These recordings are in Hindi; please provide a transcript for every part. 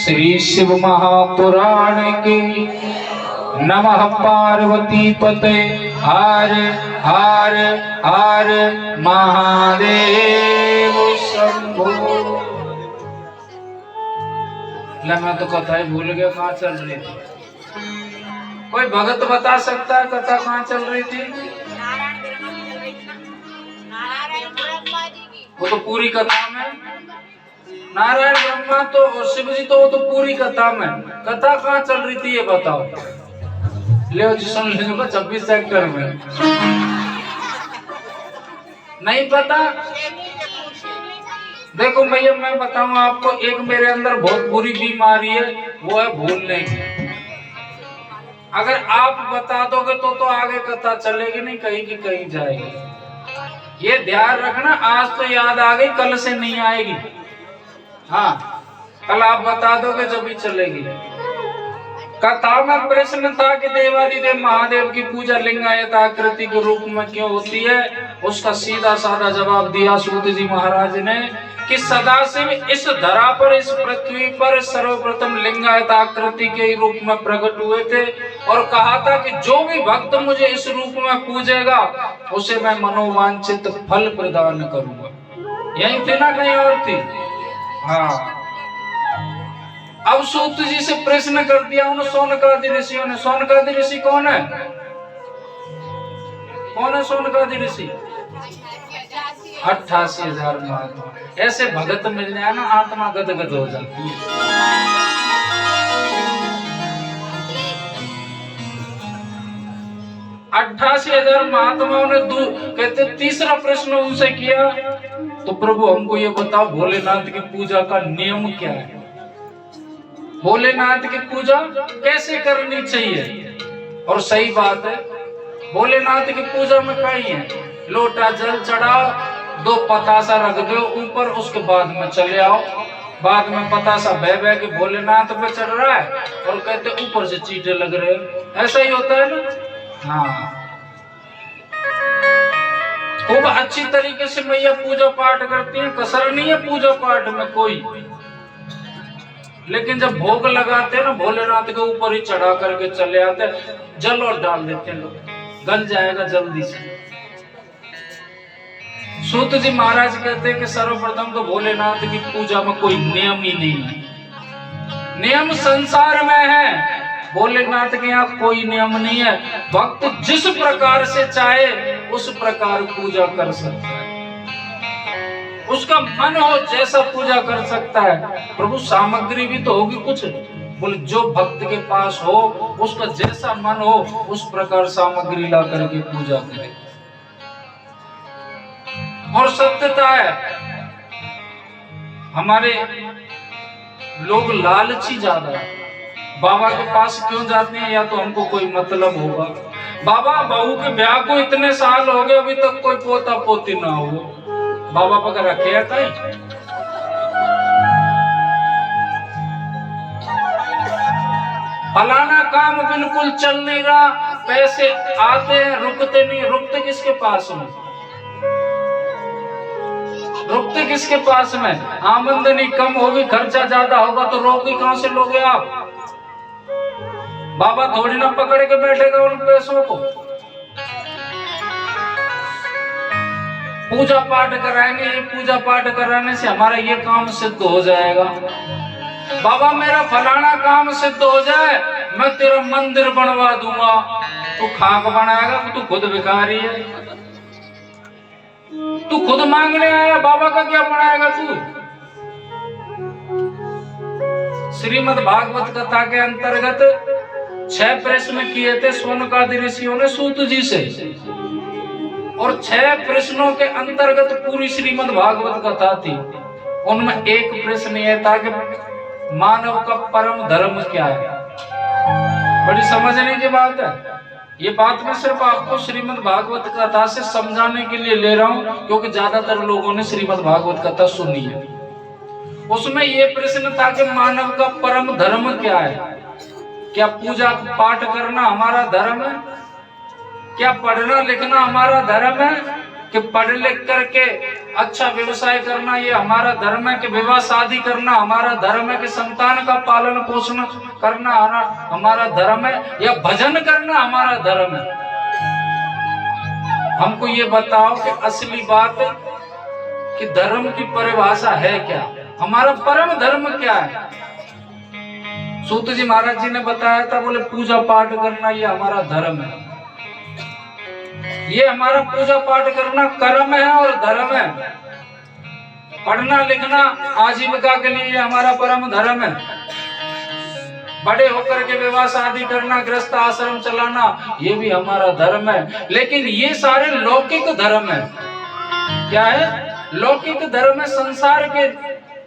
श्री शिव महापुराण की नमः पार्वती पते हर हर हर महादेव शंभो। मैं तो कथा ही भूल गया कहाँ चल रही थी। कोई भगत बता सकता है कथा कहाँ चल रही थी? वो तो पूरी कथा में नारायण ब्रह्मा तो और शिव जी तो वो तो पूरी कथा में। कथा कहाँ चल रही थी ये बताओ। ले जी सुन लीजिएगा 26 सेक्टर में। नहीं पता? देखो भैया मैं बताऊं आपको, एक मेरे अंदर बहुत बुरी बीमारी है, वो है भूलने की। अगर आप बता दोगे तो आगे कथा चलेगी नहीं, कहीं की कहीं जाएगी। ये ध्यान रखना, आज तो याद आ गई, कल से नहीं आएगी। हाँ, कल आप बता दोगे जब भी चलेगी। कथा में प्रश्न था कि देवादिदेव महादेव की पूजा लिंगायत आकृति के रूप में क्यों होती है। उसका सीधा साधा जवाब दिया सूत जी महाराज ने कि सदाशिव इस धरा पर, इस पृथ्वी पर सर्वप्रथम लिंगायत आकृति के रूप में प्रकट हुए थे और कहा था कि जो भी भक्त मुझे इस रूप में पूजेगा उसे मैं मनोवांछित फल प्रदान करूंगा। यही थी ना, कहीं और थी? हाँ। अब सूत जी से प्रश्न कर दिया उन सोनकादि ऋषियों ने। सोनकादि ऋषि कौन है? कौन है सोनकादि ऋषि? 88,000 महात्मा। ऐसे भगत मिल जाए ना, आत्मा गदगद हो जाती है। अट्ठासी 88,000 महात्माओं ने कहते तीसरा प्रश्न उनसे किया, तो प्रभु हमको ये बताओ भोलेनाथ की पूजा का नियम क्या है? भोलेनाथ की पूजा कैसे करनी चाहिए? और सही बात है, भोलेनाथ की पूजा में कहीं है लोटा जल चढ़ाओ, 2 पतासा रख दो ऊपर, उसके बाद में चले आओ। बाद में पतासा बह के भोलेनाथ पे चढ़ रहा है और कहते ऊपर से चीटे लग रहे हैं। ऐसा ही होता है ना? हाँ, खूब अच्छी तरीके से मैया पूजा पाठ करती है, कसर नहीं है पूजा पाठ में कोई। लेकिन जब भोग लगाते हैं ना, भोलेनाथ के ऊपर ही चढ़ा करके चले आते, जल और डाल देते हैं लोग, गल जाएगा जल्दी से। सूत जी महाराज कहते हैं कि सर्वप्रथम तो भोलेनाथ की पूजा में कोई नियम ही नहीं है। नियम संसार में है, भोलेनाथ के यहाँ कोई नियम नहीं है। भक्त जिस प्रकार से चाहे उस प्रकार पूजा कर सकता है, उसका मन हो जैसा पूजा कर सकता है। प्रभु सामग्री भी तो होगी कुछ, बोले जो भक्त के पास हो उसका जैसा मन हो उस प्रकार सामग्री ला करके पूजा करे। और सत्यता है, हमारे लोग लालची ज्यादा है। बाबा के पास क्यों जाते हैं? या तो हमको कोई मतलब होगा। बाबा बहू के ब्याह को इतने साल हो गए, अभी तक कोई पोता पोती ना हो, बाबा पकड़ रखे है कहीं? फलाना काम बिल्कुल चल नहीं रहा, पैसे आते हैं रुकते नहीं। रुकते किसके पास में? रुकते किसके पास में? आमदनी कम होगी, खर्चा ज्यादा होगा तो रोकी कहां से लोगे आप? बाबा थोड़ी ना पकड़ के बैठेगा उन पैसों को। पूजा पाठ कराएंगे, ये पूजा पाठ कराने से हमारा ये काम सिद्ध हो जाएगा। बाबा मेरा फलाना काम सिद्ध हो जाए, मैं तेरा मंदिर बनवा दूंगा। तू खाक बनाएगा, तू खुद भिखारी है, तू खुद मांगने आया, बाबा का क्या बनाएगा तू? श्रीमद् भागवत कथा के अंतर्गत 6 प्रश्न किए थे सोनकादि ऋषियों ने सूत जी से, और 6 प्रश्नों के अंतर्गत पूरी श्रीमद् भागवत कथा थी। उनमें एक प्रश्न यह था कि मानव का परम धर्म क्या है। बड़ी समझने की बात है। ये बात मैं सिर्फ आपको श्रीमद् भागवत कथा से समझाने के लिए ले रहा हूँ, क्योंकि ज्यादातर लोगों ने श्रीमद् भागवत कथा सुनी है। उसमें यह प्रश्न था कि मानव का परम धर्म क्या है। क्या पूजा पाठ करना हमारा धर्म है? क्या पढ़ना लिखना हमारा धर्म है? कि पढ़ लिख करके अच्छा व्यवसाय करना ये हमारा धर्म है, कि विवाह शादी करना हमारा धर्म है, कि संतान का पालन पोषण करना हमारा धर्म है, या भजन करना हमारा धर्म है? हमको ये बताओ कि असली बात कि धर्म की परिभाषा है क्या, हमारा परम धर्म क्या है? सूत जी महाराज जी ने बताया था, बोले पूजा पाठ करना ये हमारा धर्म है, ये हमारा पूजा पाठ करना कर्म है और धर्म है। पढ़ना लिखना आजीविका के लिए हमारा परम धर्म है। बड़े होकर के विवाह शादी करना, गृहस्थ आश्रम चलाना, ये भी हमारा धर्म है। लेकिन ये सारे लौकिक धर्म है। क्या है? लौकिक धर्म है, संसार के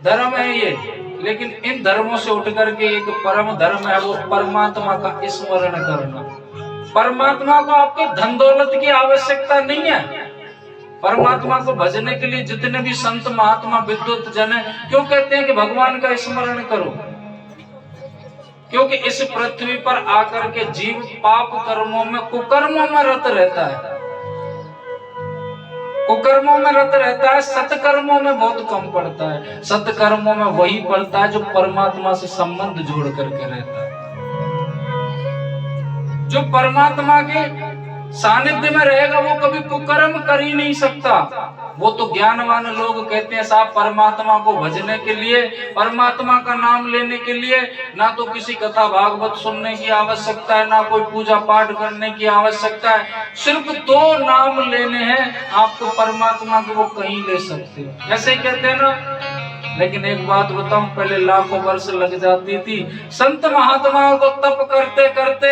धर्म है ये। लेकिन इन धर्मों से उठ करके एक परम धर्म है, वो परमात्मा का स्मरण करना। परमात्मा को आपके धन दौलत की आवश्यकता नहीं है। परमात्मा को भजने के लिए जितने भी संत महात्मा विद्वत जन है, क्यों कहते हैं कि भगवान का स्मरण करो? क्योंकि इस पृथ्वी पर आकर के जीव पाप कर्मों में, कुकर्मों में रत रहता है, कुकर्मों में रत रहता है, सत्कर्मों में बहुत कम पड़ता है। सत्कर्मों में वही पड़ता है जो परमात्मा से संबंध जोड़ करके रहता है। जो परमात्मा के सानिध्य में रहेगा वो कभी कुकर्म कर ही नहीं सकता। वो तो ज्ञानवान लोग कहते हैं साहब, परमात्मा को भजने के लिए, परमात्मा का नाम लेने के लिए ना तो किसी कथा भागवत सुनने की आवश्यकता है, ना कोई पूजा पाठ करने की आवश्यकता है। सिर्फ 2 नाम लेने हैं आपको परमात्मा को, वो कहीं ले सकते हो, ऐसे ही कहते हैं ना। लेकिन एक बात बताऊं, पहले लाखों वर्ष लग जाती थी संत महात्माओं को तप करते करते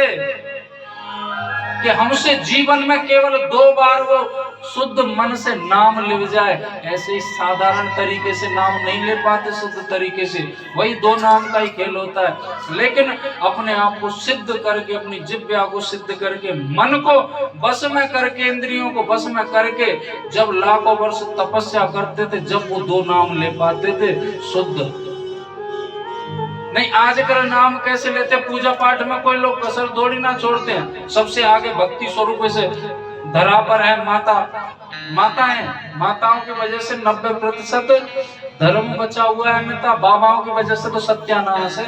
कि हमसे जीवन में केवल 2 बार वो शुद्ध मन से नाम ले जाए। ऐसे साधारण तरीके से नाम नहीं ले पाते, शुद्ध तरीके से, वही 2 नाम का ही खेल होता है। लेकिन अपने आप को सिद्ध करके, अपनी जिह्वा को सिद्ध करके, मन को बस में करके, इंद्रियों को बस में करके जब लाखों वर्ष तपस्या करते थे, जब वो 2 नाम ले पाते थे शुद्ध। नहीं आजकल नाम कैसे लेते? पूजा पाठ में कोई लोग कसर थोड़ी ना छोड़ते हैं। सबसे आगे भक्ति स्वरूप से धरा पर है माताएं। माताओं की वजह से 90% धर्म बचा हुआ है, अन्यथा बाबाओं की वजह से तो सत्यानाश है।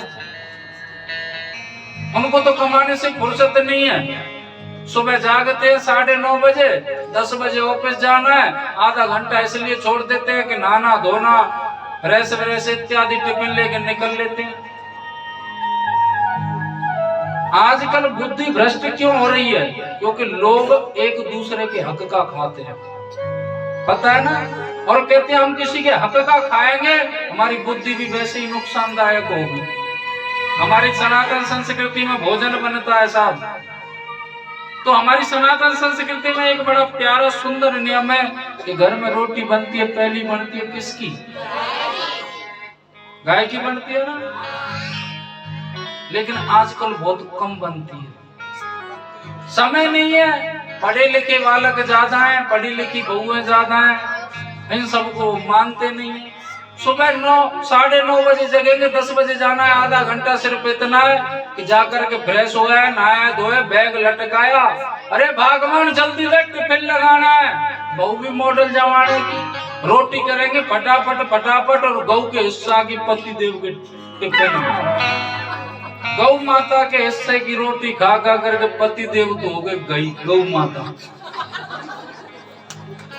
उनको तो कमाने से फुर्सत नहीं है। सुबह जागते हैं 9:30 बजे, 10 बजे ऑफिस जाना है, आधा घंटा इसलिए छोड़ देते हैं कि नहाना धोना, रेस इत्यादि टिफिन लेकर निकल लेते हैं। आजकल बुद्धि भ्रष्ट क्यों हो रही है? क्योंकि लोग एक दूसरे के हक का खाते हैं, पता है ना, और कहते हैं हम किसी के हक का खाएंगे, हमारी बुद्धि भी वैसे ही नुकसानदायक होगी। हमारी सनातन संस्कृति में भोजन बनता है साहब, तो हमारी सनातन संस्कृति में एक बड़ा प्यारा सुंदर नियम है कि घर में रोटी बनती है, पहली बनती है किसकी? गाय की बनती है ना। लेकिन आजकल बहुत कम बनती है, समय नहीं है। पढ़े लिखे बालक ज्यादा हैं, पढ़ी लिखी बहुएं ज्यादा हैं, इन सबको मानते नहीं है। सुबह 9-9:30 बजे जगेंगे, 10 बजे जाना है, आधा घंटा सिर्फ इतना है कि जाकर के फ्रेश हो गए, नहाया धोए, बैग लटकाया, अरे भागवान जल्दी ले, टिफिन लगाना है। बहू भी मॉडल जमाने की, रोटी करेंगे फटाफट फटाफट, और गौ के हिस्सा की पति देव के टिफिन। गौ माता के हिस्से की रोटी खा खा करके पति देव तो हो गए गई गौ माता।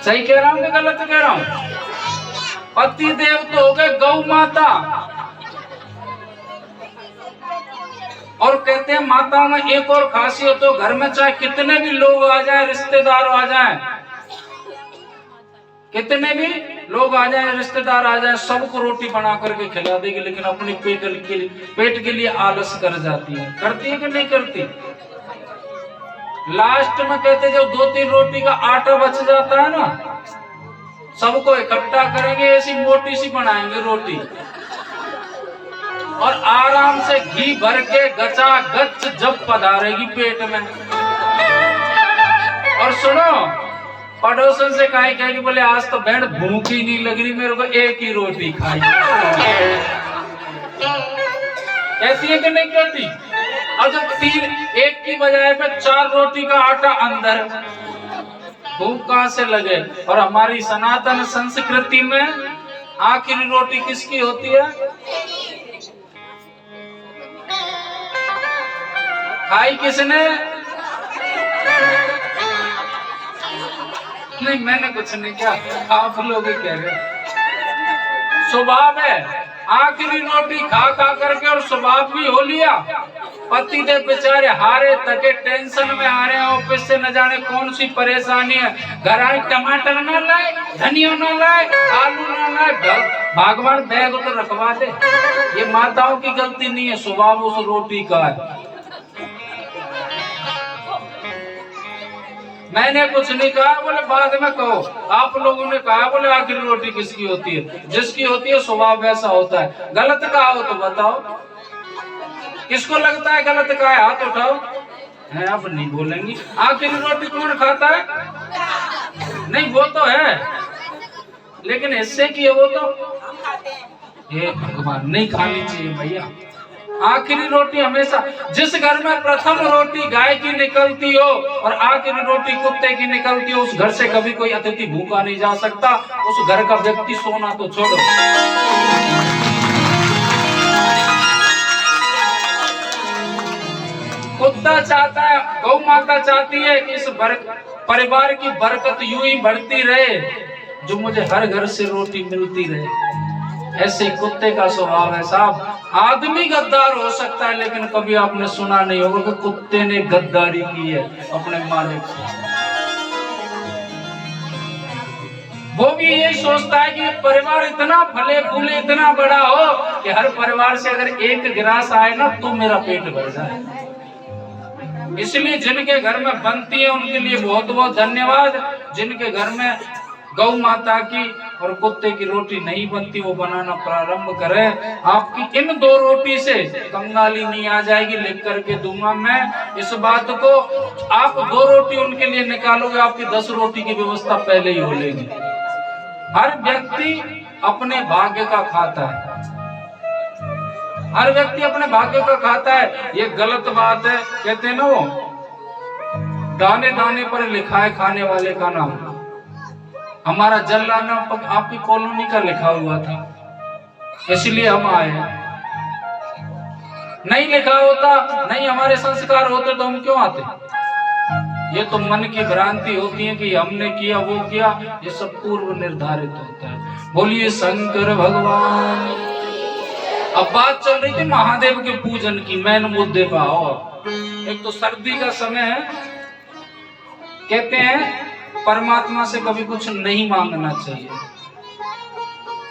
सही कह रहा हूं कि गलत कह रहा हूं? पति देव तो हो गए गौ माता। और कहते हैं माता में एक और खासियत हो, घर में चाहे कितने भी लोग आ जाए, रिश्तेदार आ जाए, कितने भी लोग आ जाए, रिश्तेदार आ जाए, सबको रोटी बना करके खिला देगी, लेकिन अपने पेट के लिए आलस कर जाती है। करती है कि नहीं करती? लास्ट में कहते जब 2-3 रोटी का आटा बच जाता है ना, सबको इकट्ठा करेंगे, ऐसी मोटी सी बनाएंगे रोटी, और आराम से घी भर के गचा गच जब पधारेगी पेट में। और सुनो, पड़ोसन से कहेगी बोले आज तो बहन भूख ही नहीं लग रही, मेरे को एक ही रोटी खाई। कहती है कि नहीं कहती? और जब 1 की बजाय पे 4 रोटी का आटा अंदर, भूख कहाँ से लगे। और हमारी सनातन संस्कृति में आखिरी रोटी किसकी होती है? खाई किसने? नहीं, मैंने कुछ नहीं किया, आप लोग ही कह रहे हो। स्वभाव है, आखिरी रोटी खा खा करके और स्वभाव भी हो लिया। पति देव बेचारे हारे थके टेंशन में आ रहे हैं, ऑफिस से न जाने कौन सी परेशानी है। घर आए टमाटर ना लाए, धनिया ना लाए, आलू ना लाए, भगवान बैग तो रखवा दे। ये माताओं की गलती नहीं है, स्वभाव उस रोटी का है। मैंने कुछ नहीं कहा, बोले बाद में कहो। आप लोगों ने कहा, बोले आखिरी रोटी किसकी होती है? जिसकी होती है स्वभाव वैसा होता है। गलत कहा हो तो बताओ, किसको लगता है गलत कहा है? हाथ उठाओ। है, अब नहीं बोलेंगी। आखिरी रोटी कौन खाता है? नहीं, वो तो है, लेकिन हिस्से की है वो तो। ये भगवान, नहीं खानी चाहिए भैया आखिरी रोटी। हमेशा जिस घर में प्रथम रोटी गाय की निकलती हो और आखिरी रोटी कुत्ते की निकलती हो, उस घर से कभी कोई अतिथि भूखा नहीं जा सकता। उस घर का व्यक्ति सोना तो छोड़ो। कुत्ता चाहता है, गौ माता चाहती है कि इस परिवार की बरकत यूं ही बढ़ती रहे, जो मुझे हर घर से रोटी मिलती रहे। ऐसे कुत्ते का स्वभाव है साहब। आदमी गद्दार हो सकता है, लेकिन कभी आपने सुना नहीं होगा कि कुत्ते ने गद्दारी की है अपने मालिक से। वो भी यही सोचता है कि परिवार इतना फले फूले, इतना बड़ा हो कि हर परिवार से अगर एक गिलास आए ना तो मेरा पेट भर जाए। इसलिए जिनके घर में बनती है उनके लिए बहुत बहुत धन्यवाद। जिनके घर में गौ माता की और कुत्ते की रोटी नहीं बनती, वो बनाना प्रारंभ करें। आपकी इन 2 रोटी से कंगाली नहीं आ जाएगी, लिख करके दूंगा मैं इस बात को। आप 2 रोटी उनके लिए निकालोगे, आपकी 10 रोटी की व्यवस्था पहले ही हो लेगी। हर व्यक्ति अपने भाग्य का खाता है, हर व्यक्ति अपने भाग्य का खाता है। ये गलत बात है। कहते हैं ना, वो दाने दाने पर लिखा है खाने वाले का नाम। हमारा जल्लाना आपकी कॉलोनी का लिखा हुआ था, इसलिए हम आए। नहीं लिखा होता, नहीं हमारे संस्कार होते तो हम क्यों आते? ये तो मन की भ्रांति होती है कि हमने किया वो किया, ये सब पूर्व निर्धारित होता है। बोलिए शंकर भगवान। अब बात चल रही थी महादेव के पूजन की, मेन मुद्दे पर आओ। एक तो सर्दी का समय है, कहते हैं परमात्मा से कभी कुछ नहीं मांगना चाहिए।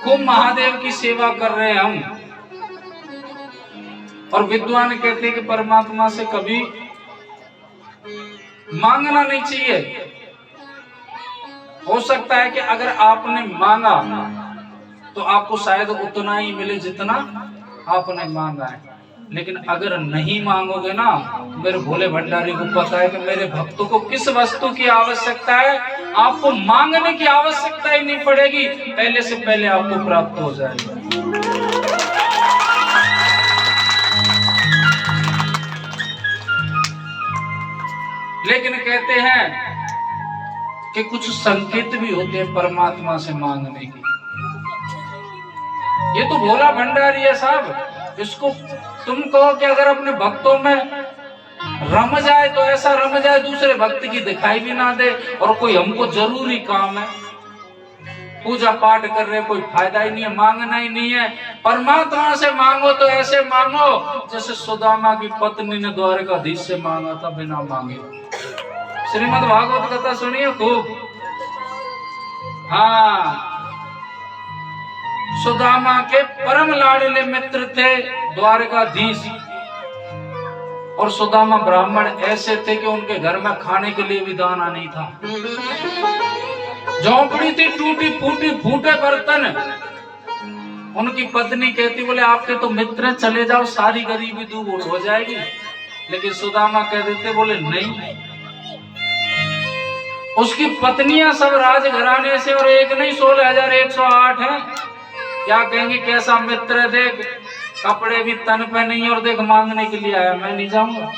खूब महादेव की सेवा कर रहे हैं हम, और विद्वान कहते हैं कि परमात्मा से कभी मांगना नहीं चाहिए। हो सकता है कि अगर आपने मांगा तो आपको शायद उतना ही मिले जितना आपने मांगा है, लेकिन अगर नहीं मांगोगे ना, मेरे भोले भंडारी को पता है कि मेरे भक्तों को किस वस्तु की आवश्यकता है। आपको मांगने की आवश्यकता ही नहीं पड़ेगी, पहले से पहले आपको प्राप्त हो जाएगा। लेकिन कहते हैं कि कुछ संकेत भी होते हैं परमात्मा से मांगने के। ये तो भोला भंडारी है साहब। इसको तुम कहो कि अगर अपने भक्तों में रम जाए तो ऐसा रम जाए दूसरे भक्त की दिखाई भी ना दे, और कोई हमको जरूरी काम है, पूजा पाठ कर रहे, कोई फायदा ही नहीं है, मांगना ही नहीं है। परमात्मा से मांगो तो ऐसे मांगो जैसे सुदामा की पत्नी ने द्वारकाधीश से मांगा था बिना मांगे। श्रीमद् भागवत कथा सुनिए खूब। हाँ, सुदामा के परम लाडले मित्र थे द्वारकाधीश, और सुदामा ब्राह्मण ऐसे थे कि उनके घर में खाने के लिए भी दाना नहीं था। झोंपड़ी थी टूटी फूटी, फूटे बर्तन। उनकी पत्नी कहती, बोले आपके तो मित्र हैं, चले जाओ, सारी गरीबी दूर हो जाएगी। लेकिन सुदामा कह देते, बोले नहीं। उसकी पत्नियां सब राजघराने से, और एक नहीं 16,108 है। क्या कहेंगे कैसा मित्र है, देख कपड़े भी तन पे नहीं, और देख मांगने के लिए आया, मैं नहीं जाऊंगा।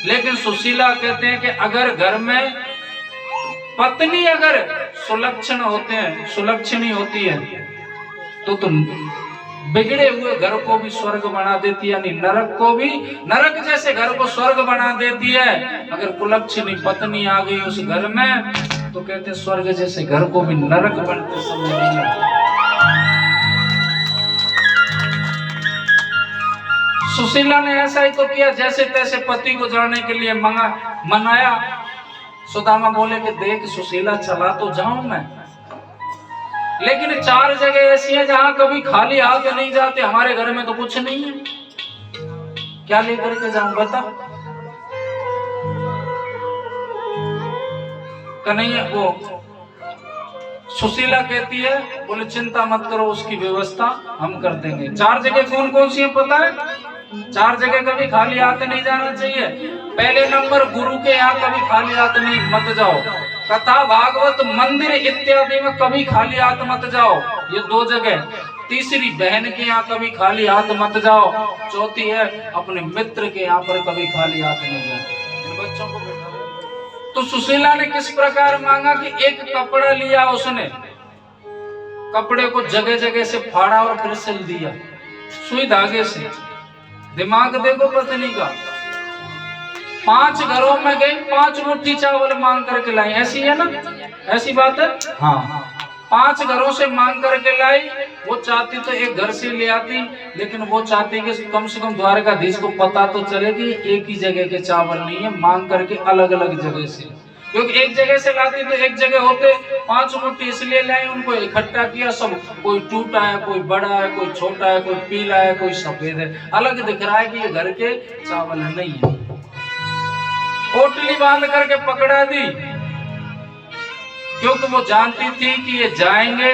लेकिन सुशीला कहते हैं कि अगर घर में पत्नी अगर सुलक्षण होते हैं, सुलक्षणी होती है तो बिगड़े हुए घर को भी स्वर्ग बना देती है, यानी नरक को भी, नरक जैसे घर को स्वर्ग बना देती है। अगर कुलक्षणी पत्नी आ गई उस घर में तो कहते स्वर्ग जैसे घर को भी नरक बनते समय नहीं लगता। सुशीला ने ऐसा ही तो किया, जैसे तैसे पति को जाने के लिए मनाया। सुदामा बोले कि देख सुशीला चला तो जाऊं मैं, लेकिन 4 जगह ऐसी हैं जहां कभी खाली हाथ नहीं जाते। हमारे घर में तो कुछ नहीं है, क्या लेकर के जाऊं बता। कन्हैया वो सुशीला कहती है, बोले चिंता मत करो, उसकी व्यवस्था हम कर देंगे। 4 जगह कौन कौन सी है पता है? 4 जगह कभी खाली हाथ नहीं जाना चाहिए। पहले नंबर, गुरु के यहाँ कभी खाली हाथ नहीं मत जाओ। कथा भागवत मंदिर इत्यादि में कभी खाली हाथ मत जाओ, ये 2 जगह। तीसरी, बहन के यहाँ कभी खाली हाथ मत जाओ। चौथी है, अपने मित्र के यहाँ पर कभी खाली हाथ नहीं जाओ। इन बच्चों को बैठा तो सुशीला ने किस प्रकार मांगा कि एक कपड़ा लिया उसने, कपड़े को जगह जगह से फाड़ा और फिर सिल दिया सुई धागे से। दिमाग देखो पत्नी का। 5 घरों में गई, 5 मुट्ठी चावल मांग करके लाई। ऐसी है ना, ऐसी बात है। हाँ, 5 घरों से मांग करके लाई। वो चाहती तो एक घर से ले आती, लेकिन वो चाहती कि कम से कम द्वारकाधीश को पता तो चले कि एक ही जगह के चावल नहीं है, मांग करके अलग अलग जगह से। क्योंकि एक जगह से लाती तो एक जगह होते। 5 मुट्ठी इसलिए लाई, उनको इकट्ठा किया। सब कोई टूटा है, कोई बड़ा है, कोई छोटा है, कोई पीला है, कोई सफेद है, अलग दिख रहा है कि ये घर के चावल नहीं है। पोटली बांध करके पकड़ा दी, क्योंकि वो जानती थी कि ये जाएंगे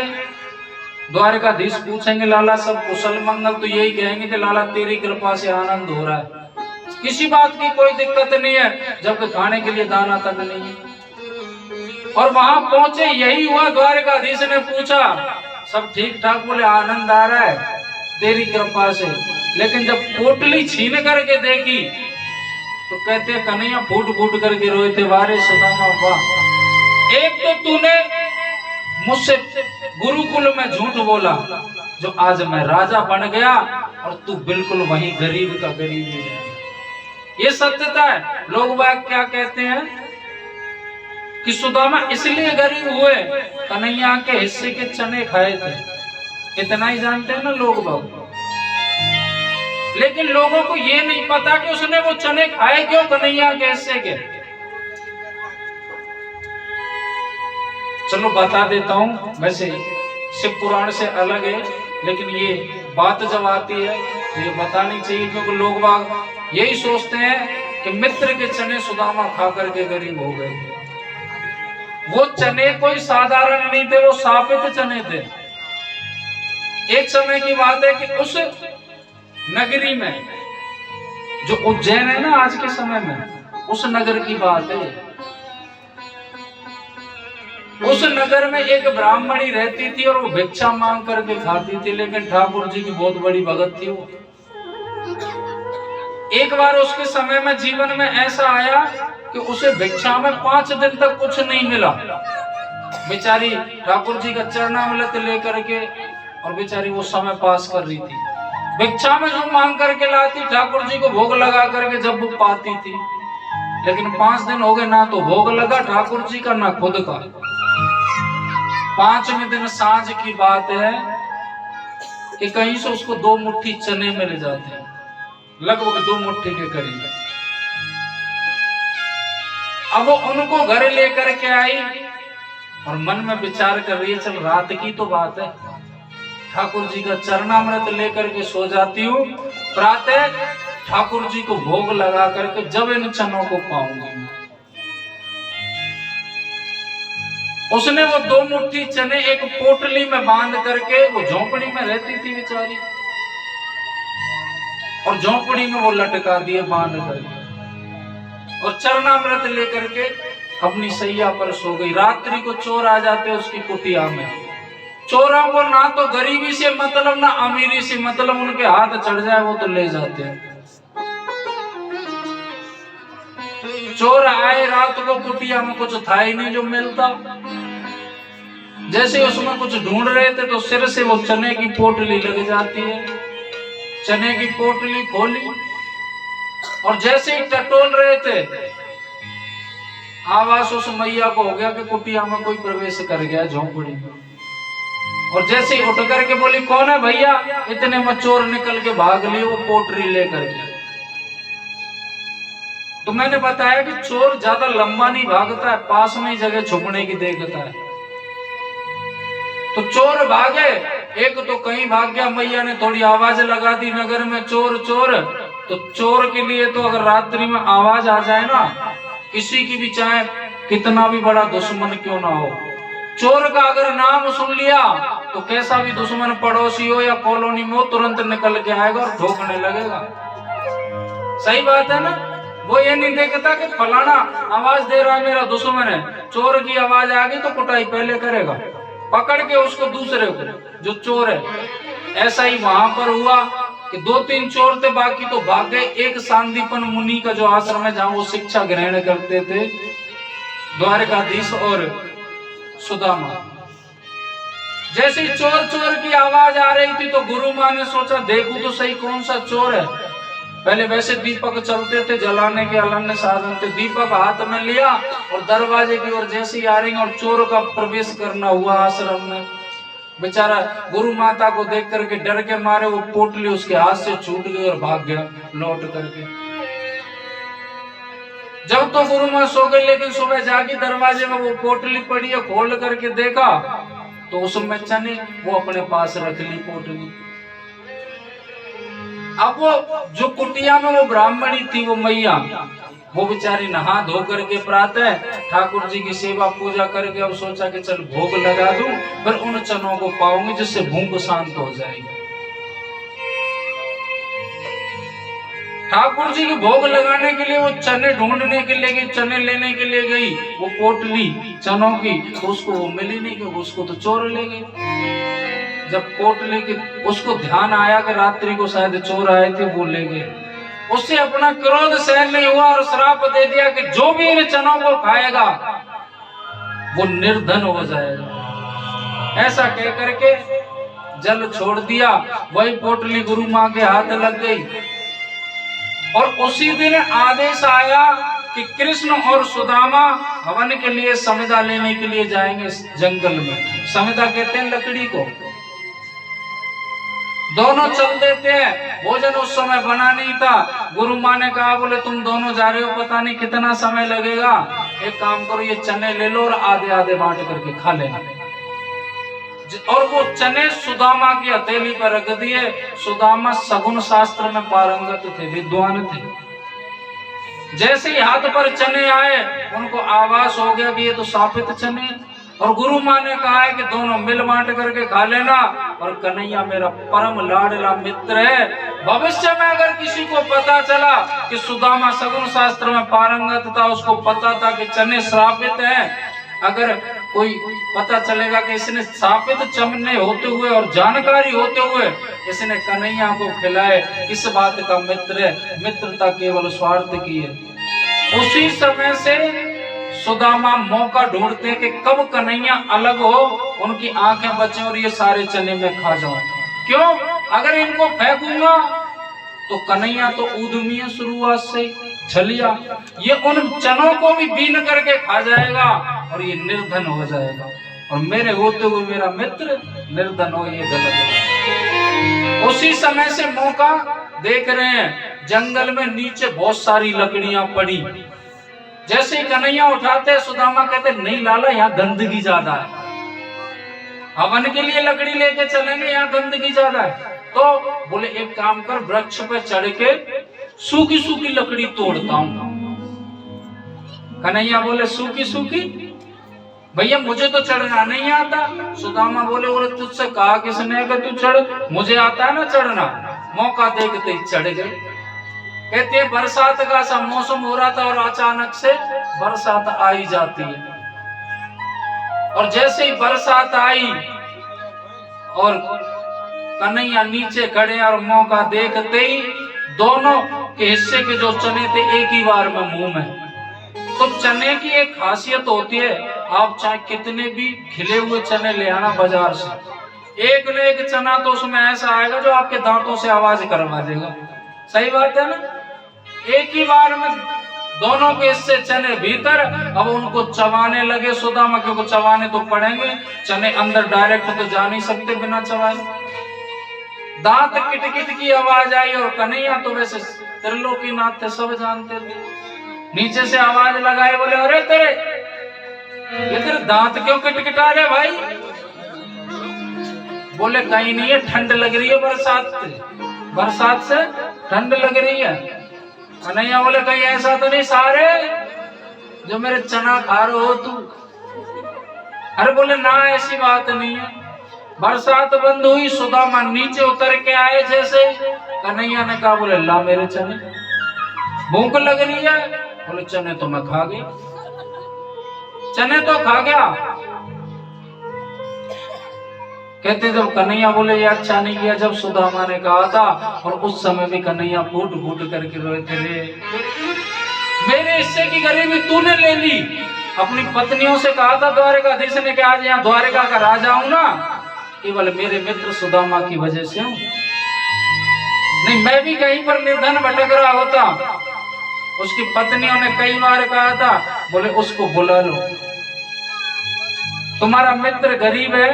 द्वारकाधीश, पूछेंगे लाला सब कुशल मंगल, तो यही कहेंगे कि लाला तेरी कृपा से आनंद हो रहा है, किसी बात की कोई दिक्कत नहीं है, जबकि खाने के लिए दाना तक नहीं है। और वहां पहुंचे यही हुआ, द्वारकाधीश ने पूछा सब ठीक ठाक, बोले आनंद आ रहा है तेरी कृपा से। लेकिन जब पोटली छीन करके देखी तो कहते कन्हैया फूट फूट करके रोए थे, वारे सुदामा वाह, एक तो तूने मुझसे गुरुकुल में झूठ बोला, जो आज मैं राजा बन गया, और तू बिल्कुल वही गरीब का गरीब ही है। ये सत्यता है। लोग बाग क्या कहते हैं कि सुदामा इसलिए गरीब हुए, कन्हैया के हिस्से के चने खाए थे, इतना ही जानते हैं ना लोग बाग। लेकिन लोगों को ये नहीं पता कि उसने वो चने खाए क्यों, कन्हैया के हिस्से के। चलो बता देता हूं, वैसे शिव पुराण से अलग है, लेकिन ये बात जब आती है तो ये बतानी चाहिए, क्योंकि लोग बाग यही सोचते हैं कि मित्र के चने सुदामा खा करके गरीब हो गए। वो चने कोई साधारण नहीं थे, वो सापित चने थे। एक समय की बात है कि उस नगरी में, जो उज्जैन है ना आज के समय में, उस नगर की बात है। उस नगर में एक ब्राह्मणी रहती थी और वो भिक्षा मांग करके खाती थी, लेकिन ठाकुर जी की बहुत बड़ी भगत थी वो। एक बार उसके समय में जीवन में ऐसा आया कि उसे भिक्षा में 5 दिन तक कुछ नहीं मिला। बेचारी ठाकुर जी का चरणामृत लेकर के और बेचारी वो समय पास कर रही थी। भिक्षा में जो मांग करके लाती, ठाकुर जी को भोग लगा करके जब वो पाती थी, लेकिन 5 दिन हो गए, ना तो भोग लगा ठाकुर जी का ना खुद का। 5वें दिन सांझ की बात है कि कहीं से उसको 2 मुट्ठी चने मिल जाते हैं, लगभग 2 मुट्ठी के करीब। अब वो उनको घर लेकर के आई और मन में विचार कर रही है, चल रात की तो बात है, ठाकुर जी का चरणामृत लेकर के सो जाती हूँ, प्रातः ठाकुर जी को भोग लगा करके जब इन चनों को पाऊंगी। उसने वो 2 मुट्ठी चने एक पोटली में बांध करके, वो झोंपड़ी में रहती थी बेचारी, और झोंपड़ी में वो लटका दिए बांध करके, और चरणामृत लेकर के अपनी सैया पर सो गई। रात्रि को चोर आ जाते उसकी कुटिया में। चोरों को ना तो गरीबी से मतलब ना अमीरी से मतलब, उनके हाथ चढ़ जाए वो तो ले जाते हैं। चोर आए रात को, कुटिया में कुछ था ही नहीं जो मिलता। जैसे उसमें कुछ ढूंढ रहे थे तो सिर से वो चने की पोटली लग जाती है। चने की पोटली खोली और जैसे ही टटोल रहे थे, आवाज उस मैया को हो गया कि कुटिया में कोई प्रवेश कर गया झोंपड़ी में। और जैसे ही उठ करके बोली, कौन है भैया? इतने में चोर निकल के भाग लिए वो पोटली लेकर के। तो मैंने बताया कि चोर ज्यादा लंबा नहीं भागता है, पास में ही जगह छुपने की देखता है। तो चोर भागे, एक तो कहीं भाग गया, मैया ने थोड़ी आवाज लगा दी नगर में, चोर चोर। तो चोर के लिए तो अगर रात्रि में आवाज आ जाए ना, किसी की भी चाहे कितना भी बड़ा दुश्मन क्यों ना हो, चोर का अगर नाम सुन लिया तो कैसा भी दुश्मन पड़ोसी हो या कॉलोनी में हो, तुरंत निकल के आएगा और ठोकने लगेगा। सही बात है ना? वो ये नहीं देखता कि फलाना आवाज दे रहा है मेरा दुश्मन है, चोर की आवाज आ गई तो कुटाई पहले करेगा, पकड़ के उसको दूसरे को जो चोर है। ऐसा ही वहां पर हुआ कि 2-3 चोर थे, बाकी तो भाग गए। एक सांदीपन मुनि का जो आश्रम है जहां वो शिक्षा ग्रहण करते थे, द्वारकाधीश और सुदामा। जैसे ही चोर चोर की आवाज आ रही थी तो गुरु मां ने सोचा देखूं तो सही कौन सा चोर है। पहले वैसे दीपक चलते थे, जलाने के अनन्य साधन थे, दीपक हाथ में लिया और दरवाजे की ओर जैसे ही आ रही और चोर का प्रवेश करना हुआ आश्रम में। बेचारा गुरु माता को देख करके डर के मारे वो पोटली उसके हाथ से छूट गई और भाग गया लौट करके। जब तो गुरु मां सो गई, लेकिन सुबह जागी दरवाजे में वो पोटली पड़ी है, खोल करके देखा तो उसमें चने वो अपने पास रख ली पोटली। अब वो जो कुटिया में वो ब्राह्मणी थी, वो मैया, वो बेचारी नहा धो करके प्रातः ठाकुर जी की सेवा पूजा करके अब सोचा कि चल भोग लगा दूं, फिर उन चनों को पाऊंगी जिससे भूख शांत हो जाएगी। ठाकुर जी की भोग लगाने के लिए वो चने ढूंढने के लिए गई, चने लेने के लिए गई, वो पोटली चनों की तो उसको वो मिली नहीं, कि उसको तो चोर ले गए। जब पोटली की उसको ध्यान आया कि रात्रि को शायद चोर आए थे, वो ले गए। उससे अपना क्रोध सहन नहीं हुआ और श्राप दे दिया कि जो भी इन चनों को खाएगा वो निर्धन हो जाएगा। ऐसा कह करके जल छोड़ दिया। वही पोटली गुरु मां के हाथ लग गई और उसी दिन आदेश आया कि कृष्ण और सुदामा हवन के लिए समिधा लेने के लिए जाएंगे जंगल में। समिधा कहते हैं लकड़ी को। दोनों चल देते हैं। भोजन उस समय बना नहीं था। गुरु मां ने कहा, बोले तुम दोनों जा रहे हो, पता नहीं कितना समय लगेगा, एक काम करो ये चने ले लो और आधे आधे बांट करके खा लेना। और वो चने सुदामा की हथेली पर रख दिए। सुदामा सगुन शास्त्र में पारंगत थे, विद्वान थे। जैसे ही हाथ पर चने आए उनको आभास हो गया कि ये तो शापित चने। और गुरु मां ने कहा है कि दोनों मिल बांट करके खा लेना। और कन्हैया मेरा परम लाडला मित्र है, भविष्य में अगर किसी को पता चला कि सुदामा सगुन शास्त्र में पारंगत था, उसको पता था कि चने श्रापित हैं, अगर कोई पता चलेगा कि इसने शापित चने होते हुए और जानकारी होते हुए इसने कन्हैया को खिलाए, इस बात का मित्र है, मित्रता केवल स्वार्थ की है। उसी समय से सुदामा मौका ढूंढते कि कब कन्हैया अलग हो, उनकी आंखें बचे और ये सारे चने में खा जाऊं। क्यों? अगर इनको फेंकूंगा तो कन्हैया तो उद्यमी है शुरुआत से, छलिया, ये उन चनों को भी बीन करके खा जाएगा और ये निर्धन हो जाएगा। और मेरे होते हुए मेरा मित्र निर्धन हो, ये गलत है। उसी समय से मौका देख रहे हैं, जंगल में नीचे बहुत सारी लकड़ियां पड़ी। जैसे ही कन्हैया उठाते, सुदामा कहते नहीं लाला, यहाँ गंदगी ज्यादा है, हवन के लिए लकड़ी लेके चलेंगे, यहाँ गंदगी ज्यादा है। तो बोले एक काम कर, वृक्ष पे चढ़ के सूखी सूखी लकड़ी तोड़ता हूं। कन्हैया बोले सूखी सूखी? भैया मुझे तो चढ़ना नहीं आता। सुदामा बोले तुझसे कहा किसने कि तू चढ़, मुझे आता है ना चढ़ना। मौका देखते ही चढ़ गए। कहते हैं बरसात का सा मौसम हो रहा था और अचानक से बरसात आई जाती है। और जैसे ही बरसात आई और कन्हैया नीचे खड़े और मौका देखते ही दोनों के हिस्से के जो चने थे एक ही बार में मुंह में, तो चने की एक खासियत होती है, आप चाहे कितने भी खिले हुए चने ले आना बाजार से, एक न एक चना तो उसमें ऐसा आएगा जो आपके दांतों से आवाज करवा देगा। सही बात है ना? एक ही बार में दोनों के हिस्से चने भीतर, अब उनको चबाने लगे सुदामा, क्योंकि चबाने तो पड़ेंगे, चने अंदर डायरेक्ट तो जा नहीं सकते बिना चबाए। दांत किटकिट की आवाज आई, और कन्हैया तो वैसे त्रिलोकीनाथ थे, सब जानते थे, नीचे से आवाज लगाए, बोले अरे तेरे दांत क्यों किटकिटा रहे भाई? बोले कहीं नहीं है, ठंड लग रही है, बरसात से ठंड लग रही है। कन्हैया बोले कहीं ऐसा तो नहीं सारे जो मेरे चना खा रहे हो तू? अरे बोले ना, ऐसी बात नहीं है। बरसात बंद हुई, सुदामा नीचे उतर के आए जैसे, कन्हैया ने कहा बोले ला मेरे चने, भूख लग रही है। बोले चने तो मैं खा गया, चने तो खा गया। कहते जब कन्हैया बोले ये अच्छा नहीं किया जब सुदामा ने कहा था, और उस समय भी कन्हैया फूट फूट करके रोए थे, मेरे हिस्से की गरीबी तूने ले ली। अपनी पत्नियों से कहा था द्वारकाधीश ने कि आज यहाँ द्वारका का राजा हूं ना, केवल मेरे मित्र सुदामा की वजह से हूं, नहीं मैं भी कहीं पर निर्धन भटक रहा होता। उसकी पत्नियों ने कई बार कहा था, बोले उसको बुला लो, तुम्हारा मित्र गरीब है,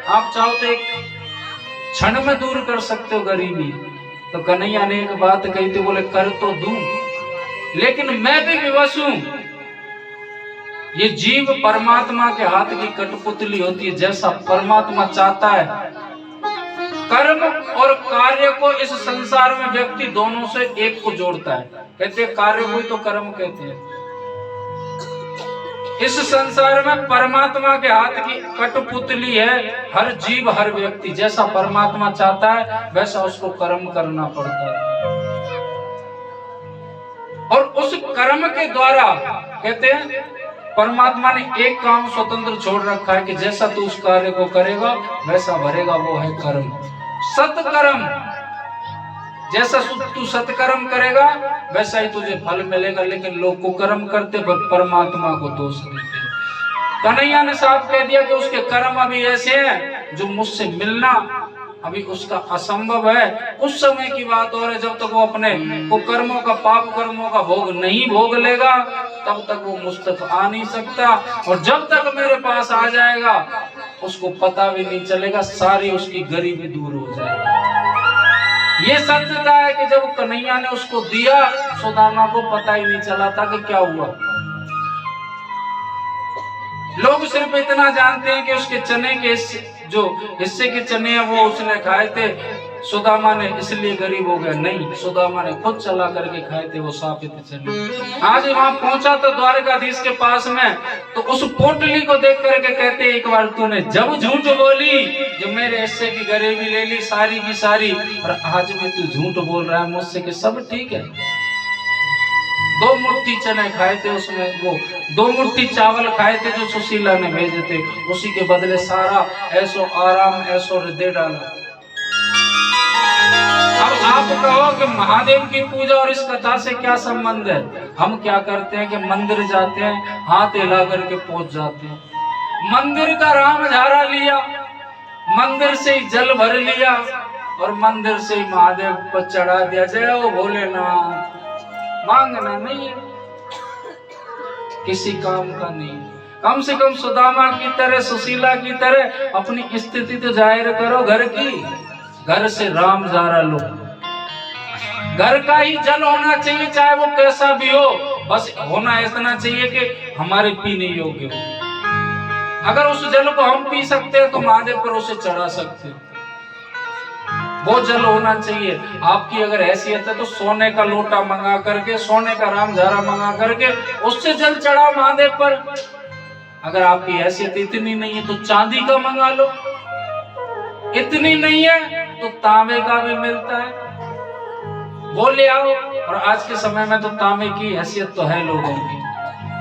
आप चाहो तो एक क्षण में दूर कर सकते हो गरीबी। तो कन्हैया ने एक बात कही थी, बोले कर तो दूं, लेकिन मैं भी विवश हूं। ये जीव परमात्मा के हाथ की कठपुतली होती है, जैसा परमात्मा चाहता है। कर्म और कार्य को इस संसार में व्यक्ति दोनों से एक को जोड़ता है, कहते हैं कार्य को ही तो कर्म कहते हैं। इस संसार में परमात्मा के हाथ की कठपुतली है हर जीव, हर व्यक्ति, जैसा परमात्मा चाहता है वैसा उसको कर्म करना पड़ता है। और उस कर्म के द्वारा कहते हैं परमात्मा ने एक काम स्वतंत्र छोड़ रखा है कि जैसा तू उस कार्य को करेगा वैसा भरेगा, वो है कर्म, सत्कर्म। जैसा तू सत्कर्म करेगा वैसा ही तुझे फल मिलेगा। लेकिन लोग कुकर्म करते परमात्मा को दोष देते। कन्हैया ने साफ कह दिया कि उसके कर्म अभी ऐसे हैं जो मुझसे मिलना अभी उसका असंभव है। उस समय की बात हो रही, जब तक वो अपने कुकर्मों का, पाप कर्मों का भोग नहीं भोग लेगा तब तक वो मुझ तक आ नहीं सकता। और जब तक मेरे पास आ जाएगा उसको पता भी नहीं चलेगा, सारी उसकी गरीबी दूर हो जाएगी। ये सत्यता है कि जब कन्हैया ने उसको दिया, सुदामा को पता ही नहीं चला था कि क्या हुआ। लोग सिर्फ इतना जानते हैं कि उसके चने के जो हिस्से के चने हैं वो उसने खाए थे, सुदामा ने इसलिए गरीब हो गया। नहीं, सुदामा ने खुद चला करके खाए थे वो साबित चने। आज वहां पहुंचा तो द्वारकाधीश के पास में, तो उस पोटली को देख करके कहते एक बार तूने जब झूठ बोली, जो मेरे हिस्से की गरीबी ले ली सारी की सारी, और आज भी तू झूठ बोल रहा है मुझसे कि सब ठीक है। 2 मुट्ठी चने खाए थे उसमें, वो 2 मुट्ठी चावल खाए थे जो सुशीला ने भेजे थे, उसी के बदले सारा ऐसो आराम ऐसो हृदय डाला। अब आप कहो कि महादेव की पूजा और इस कथा से क्या संबंध है? हम क्या करते हैं कि मंदिर जाते हैं, हाथ हिला करके पहुंच जाते हैं, मंदिर का राम झारा लिया, मंदिर से ही जल भर लिया और मंदिर से ही महादेव पर चढ़ा दिया, जय हो भोलेनाथ। मांगना नहीं, किसी काम का नहीं। कम से कम सुदामा की तरह, सुशीला की तरह अपनी स्थिति तो जाहिर करो घर की। घर से राम जारा लो, घर का ही जल होना चाहिए, चाहे वो कैसा भी हो, बस होना इतना चाहिए कि हमारे पीने योग्य हो। अगर उस जल को हम पी सकते हैं तो महादेव पर उसे चढ़ा सकते हैं, वो जल होना चाहिए। आपकी अगर हैसियत है तो सोने का लोटा मंगा करके, सोने का रामझारा मंगा करके उससे जल चढ़ाओ महादेव पर। अगर आपकी हैसियत इतनी नहीं है तो चांदी का मंगा लो, इतनी नहीं है तो तांबे का भी मिलता है, वो ले आओ। और आज के समय में तो तांबे की हैसियत तो है लोगों की,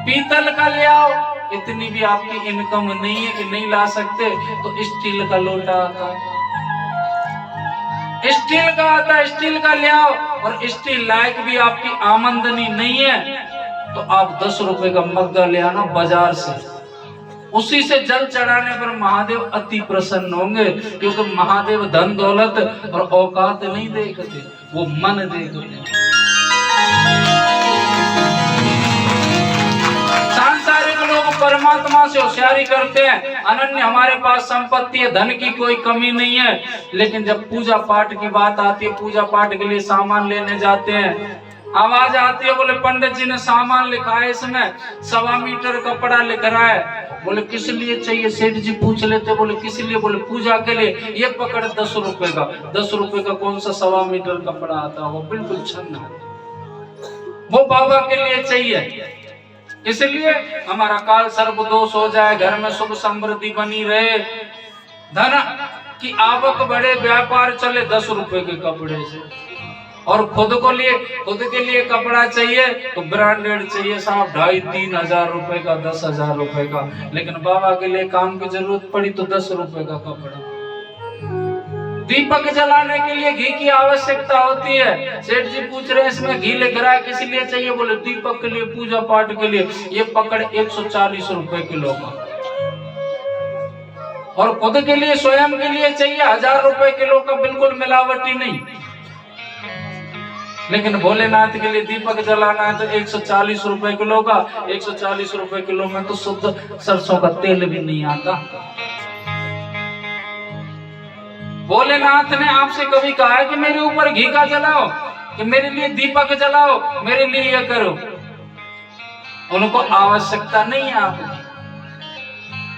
पीतल का ले आओ। इतनी भी आपकी इनकम नहीं है कि नहीं ला सकते तो स्टील का लोटा आता है, स्टील का आता है, स्टील का ले आओ। और स्टील लायक भी आपकी आमदनी नहीं है तो आप 10 रुपए का मग्गा ले आना बाजार से, उसी से जल चढ़ाने पर महादेव अति प्रसन्न होंगे, क्योंकि महादेव धन दौलत और औकात नहीं देखते, वो मन देखते। सांसारिक लोग परमात्मा से होशियारी करते हैं, अनन्य हमारे पास संपत्ति है, धन की कोई कमी नहीं है, लेकिन जब पूजा पाठ की बात आती है, पूजा पाठ के लिए सामान लेने जाते हैं, आवाज आती है, बोले पंडित जी ने सामान लिखा है, इसमें 1.25 मीटर कपड़ा लिख रहा है। बोले किस लिए चाहिए? सेठ जी पूछ लेते, बोले किस लिए? बोले पूजा के लिए। ये पकड़ 10 रुपए का। 10 रुपए का कौन सा 1.25 मीटर कपड़ा आता है? वो बिल्कुल छन्न है, वो बाबा के लिए चाहिए। इसलिए हमारा काल सर्प दोष हो जाए, घर में सुख समृद्धि बनी रहे, धन की आवक बढ़े, व्यापार चले 10 रुपए के कपड़े से। और खुद के लिए कपड़ा चाहिए तो ब्रांडेड चाहिए साहब, 2,500-3 हजार रुपए का, 10,000 रुपए का। लेकिन बाबा के लिए काम की जरूरत पड़ी तो 10 रुपए का कपड़ा। दीपक जलाने के लिए घी की आवश्यकता होती है, सेठ जी पूछ रहे हैं इसमें घी लिख रहा है, किस लिए चाहिए? बोले दीपक के लिए, पूजा पाठ के लिए। ये पकड़ 140 रुपए किलो का। और खुद के लिए, स्वयं के लिए चाहिए 1000 रुपए किलो का, बिल्कुल मिलावटी नहीं। लेकिन भोलेनाथ के लिए दीपक जलाना है तो 140 रुपए किलो का। 140 रुपए किलो में तो शुद्ध सरसों का तेल भी नहीं आता। भोलेनाथ ने आपसे कभी कहा है कि मेरे ऊपर घी का जलाओ, कि मेरे लिए दीपक जलाओ, मेरे लिए यह करो? उनको आवश्यकता नहीं है आपकी,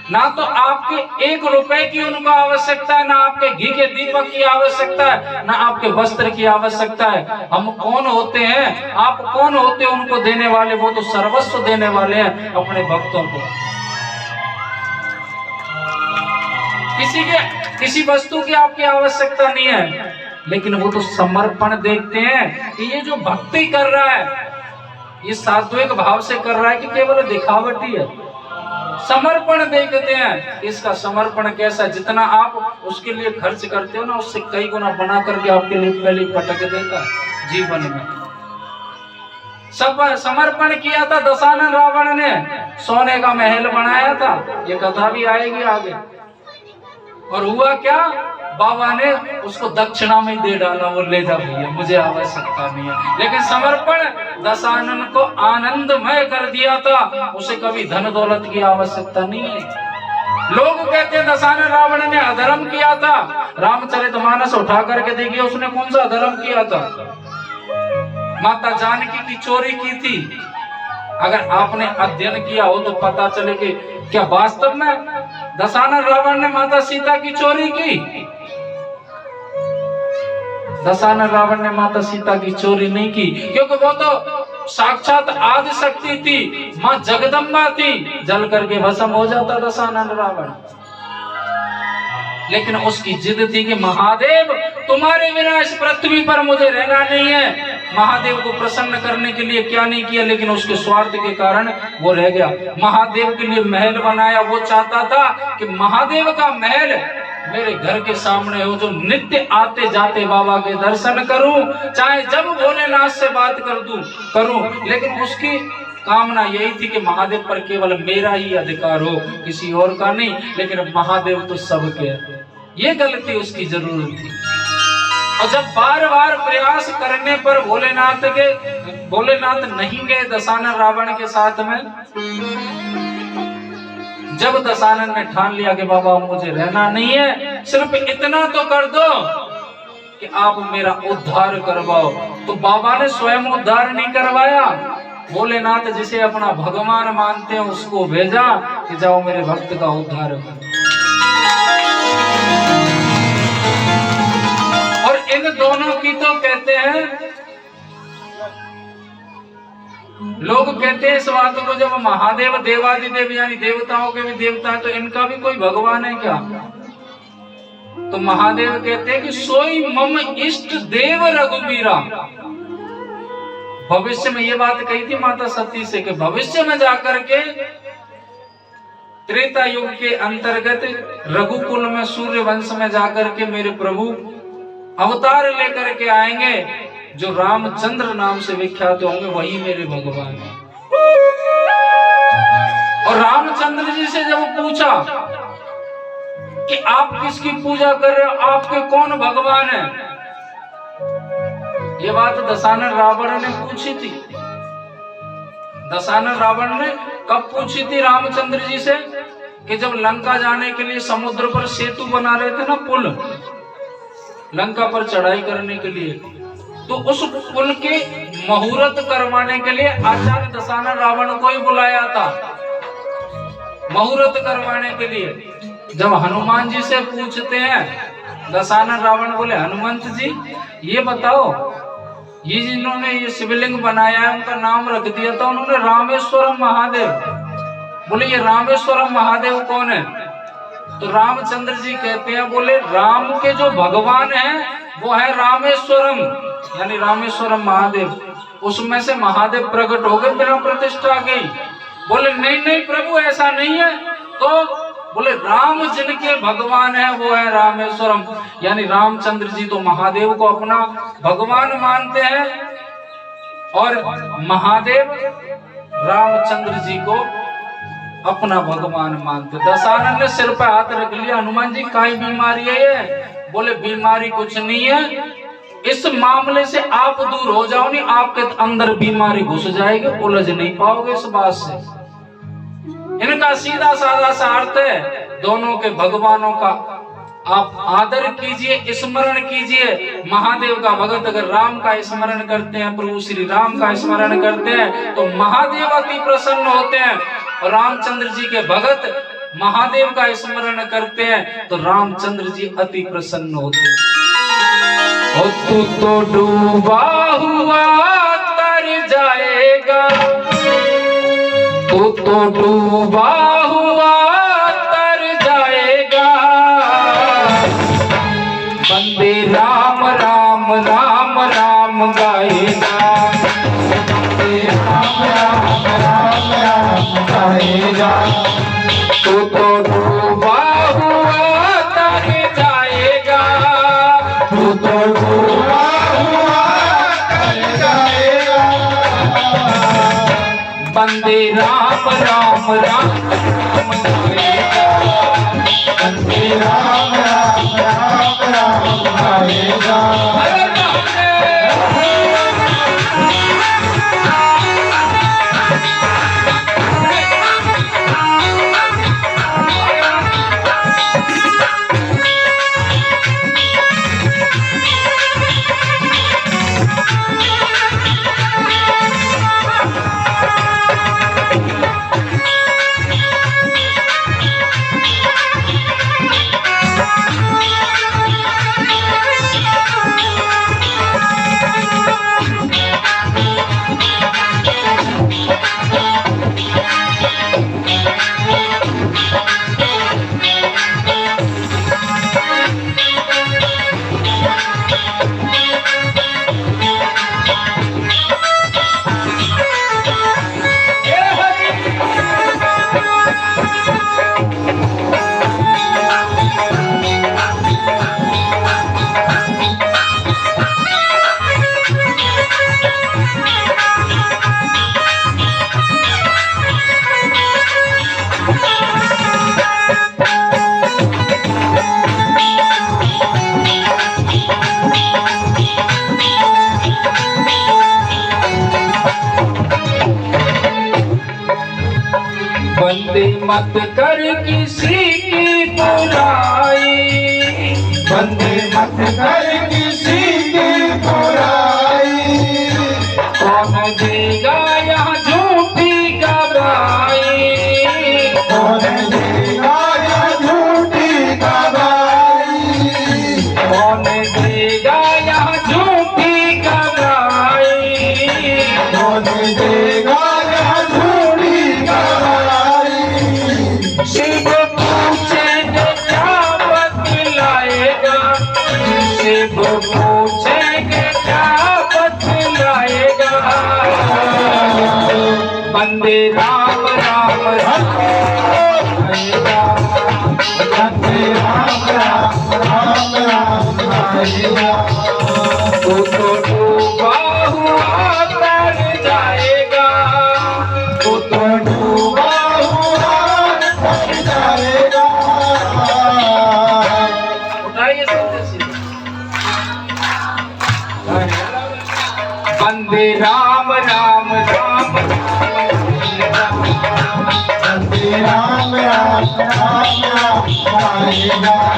ना तो आपके 1 रुपए की उनको आवश्यकता है, ना आपके घी के दीपक की आवश्यकता है, ना आपके वस्त्र की आवश्यकता है। हम कौन होते हैं? आप कौन होते हैं उनको देने वाले? वो तो सर्वस्व देने वाले हैं अपने भक्तों को। किसी वस्तु की आपकी आवश्यकता नहीं है, लेकिन वो तो समर्पण देखते हैं कि ये जो भक्ति कर रहा है, ये सात्विक भाव से कर रहा है कि केवल दिखावटी है। समर्पण देखते हैं, इसका समर्पण कैसा? जितना आप उसके लिए खर्च करते हो ना, उससे कई गुना बना करके आपके लिए पहले पटक देता है जीवन में। सब समर्पण किया था दशानन रावण ने, सोने का महल बनाया था, ये कथा भी आएगी आगे। और हुआ क्या? बाबा ने उसको दक्षिणा में दे डाला, वो ले जा भैया, मुझे आवश्यकता नहीं है। लेकिन समर्पण दशानन को आनंदमय कर दिया था, उसे कभी धन दौलत की आवश्यकता नहीं है। लोग कहते हैं दशानन रावण ने अधर्म किया था, रामचरितमानस उठा करके देखिए उसने कौन सा अधर्म किया था। माता जानकी की चोरी की थी। अगर आपने अध्ययन किया हो तो पता चले कि क्या वास्तव में दशानन रावण ने माता सीता की चोरी की? दशानन रावण ने माता सीता की चोरी नहीं की, क्योंकि वो तो साक्षात आदि शक्ति थी, मां जगदम्बा थी। जल करके भस्म हो जाता दशानन रावण। लेकिन उसकी जिद थी कि महादेव तुम्हारे बिना इस पृथ्वी पर मुझे रहना नहीं है। महादेव को प्रसन्न करने के लिए क्या नहीं किया, लेकिन उसके स्वार्थ के कारण वो रह गया। महादेव के लिए महल बनाया, वो चाहता था कि महादेव का महल मेरे घर के सामने हो, जो नित्य आते जाते बाबा के दर्शन करूं, चाहे जब भोलेनाथ से बात करूं। लेकिन उसकी कामना यही थी कि महादेव पर केवल मेरा ही अधिकार हो, किसी और का नहीं। लेकिन महादेव तो सबके हैं, ये गलती उसकी जरूर थी। और जब बार बार प्रयास करने पर भोलेनाथ नहीं गए दशानन रावण के साथ में, जब दशानन ने ठान लिया कि बाबा मुझे रहना नहीं है, सिर्फ इतना तो कर दो कि आप मेरा उद्धार करवाओ, तो बाबा ने स्वयं उद्धार नहीं करवाया। भोलेनाथ जिसे अपना भगवान मानते हैं उसको भेजा कि जाओ मेरे भक्त का उद्धार करो। और इन दोनों की तो कहते हैं, लोग कहते हैं इस बात को, जब महादेव देवादिदेव यानी देवताओं के भी देवता है, तो इनका भी कोई भगवान है क्या? तो महादेव कहते हैं कि सोई मम इष्ट देव रघुबीरा। भविष्य में ये बात कही थी माता सती से कि भविष्य में जाकर के त्रेता युग के अंतर्गत रघुकुल में सूर्य वंश में जाकर के मेरे प्रभु अवतार लेकर के आएंगे, जो रामचंद्र नाम से विख्यात होंगे, वही मेरे भगवान हैं। और रामचंद्र जी से जब पूछा कि आप किसकी पूजा कर रहे हो, आपके कौन भगवान है, ये बात दशानन रावण ने पूछी थी। दशानन रावण ने कब पूछी थी रामचंद्र जी से? कि जब लंका जाने के लिए समुद्र पर सेतु बना रहे थे ना, पुल, लंका पर चढ़ाई करने के लिए, तो उस पुल के मुहूर्त करवाने के लिए आचार्य दशानन रावण को ही बुलाया था, मुहूर्त करवाने के लिए। जब हनुमान जी से पूछते हैं, दशानन रावण बोले, हनुमंत जी ये बताओ, ये जिन्होंने ये शिवलिंग बनाया है उनका नाम रख दिया था उन्होंने रामेश्वरम महादेव। बोले ये रामेश्वरम महादेव कौन है? तो रामचंद्र जी कहते हैं, बोले राम के जो भगवान हैं वो है रामेश्वरम, यानी रामेश्वरम महादेव। उसमें से महादेव प्रकट हो गए, बिना प्रतिष्ठा के। बोले नहीं नहीं प्रभु ऐसा नहीं है। तो बोले राम जिनके भगवान है वो है रामेश्वरम, यानी रामचंद्र जी तो महादेव को अपना भगवान मानते हैं और महादेव रामचंद्र जी को अपना भगवान मानते। दशानन ने सिर पे हाथ रख लिया, हनुमान जी काई बीमारी है ये? बोले बीमारी कुछ नहीं है, इस मामले से आप दूर हो जाओ, नहीं आपके अंदर बीमारी घुस जाएगी, उलझ नहीं पाओगे इस बात से। इनका सीधा साधा सा अर्थ है, दोनों के भगवानों का आप आदर कीजिए, स्मरण कीजिए। महादेव का भगत अगर राम का स्मरण करते हैं, प्रभु श्री राम का स्मरण करते हैं तो महादेव अति प्रसन्न होते हैं, और रामचंद्र जी के भगत महादेव का स्मरण करते हैं तो रामचंद्र जी अति प्रसन्न होते हैं। और तू तो डूबा हुआ तर जाएगा, तू तो डूबा हुआ तर जाएगा, बंदे राम राम राम राम गाएगा, बंदे राम राम राम राम गाएगा। तू तो डूबा हुआ तर जाएगा, तू तो डूबा हुआ तर जाएगा, बंदे राम राम राम राम गाएगा, बंदे राम राम राम राम गाएगा। बंदे मत कर किसी की बुराई, बंदे मत कर किसी की बुराई, कौन देगा यहाँ झूठी गवाही, कौन देगा यहाँ झूठी गवाही, कौन देगा यहाँ झूठी गवाही, कौन देगा यहाँ झूठी गवाही। शिव पूछेंगे क्या बतलाएगा, शिव पूछेंगे क्या बतलाएगा, बंदे राम राम राम गाएगा, बंदे राम राम राम राम गाएगा। तू तो डूबा हुआ तर जाएगा, वंदे राम राम राम वंदे राम राम राम राम